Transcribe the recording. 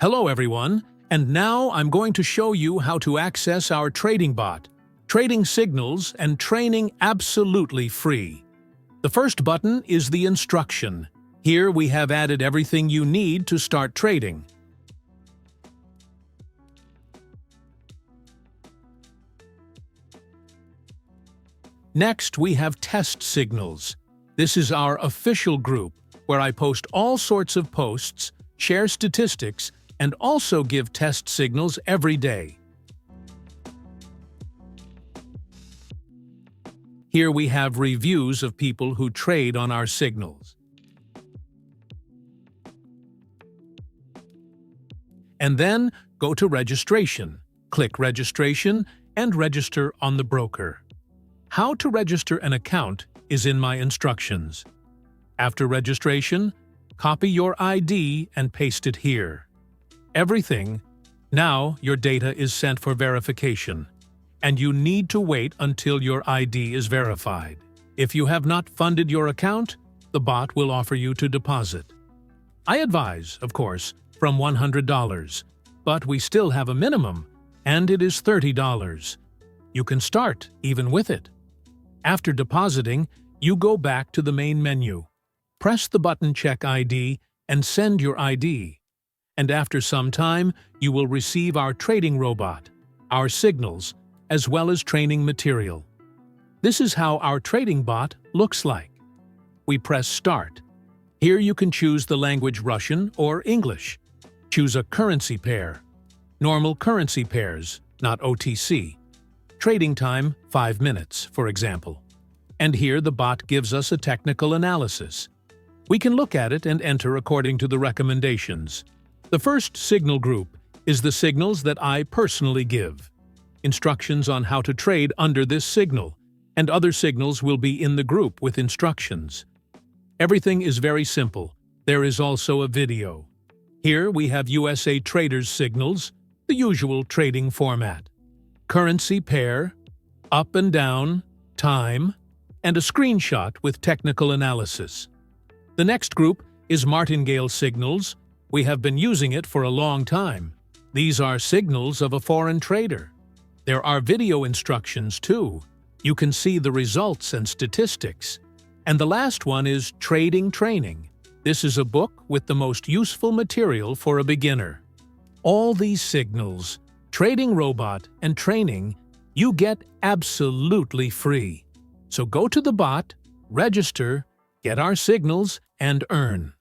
Hello everyone, and now I'm going to show you how to access our trading bot, trading signals and training absolutely free. The first button is the instruction. Here we have added everything you need to start trading. Next, we have test signals. This is our official group where I post all sorts of posts, share statistics, and also give test signals every day. Here we have reviews of people who trade on our signals. And then go to registration. Click registration and register on the broker. How to register an account is in my instructions. After registration, copy your ID and paste it here. Everything. Now your data is sent for verification, and you need to wait until your ID is verified. If you have not funded your account, the bot will offer you to deposit. I advise, of course, from $100, but we still have a minimum, and it is $30. You can start even with it. After depositing, you go back to the main menu. Press the button Check ID and send your ID. And after some time, you will receive our trading robot, our signals, as well as training material. This is how our trading bot looks like. We press Start. Here you can choose the language Russian or English. Choose a currency pair. Normal currency pairs, not OTC. Trading time, 5 minutes, for example. And here the bot gives us a technical analysis. We can look at it and enter according to the recommendations. The first signal group is the signals that I personally give. Instructions on how to trade under this signal, and other signals will be in the group with instructions. Everything is very simple. There is also a video. Here we have USA Traders signals, the usual trading format. Currency pair, up and down, time, and a screenshot with technical analysis. The next group is martingale signals. We have been using it for a long time. These are signals of a foreign trader. There are video instructions too. You can see the results and statistics. And the last one is Trading Training. This is a book with the most useful material for a beginner. All these signals, trading robot, and training, you get absolutely free. So go to the bot, register, get our signals, and earn.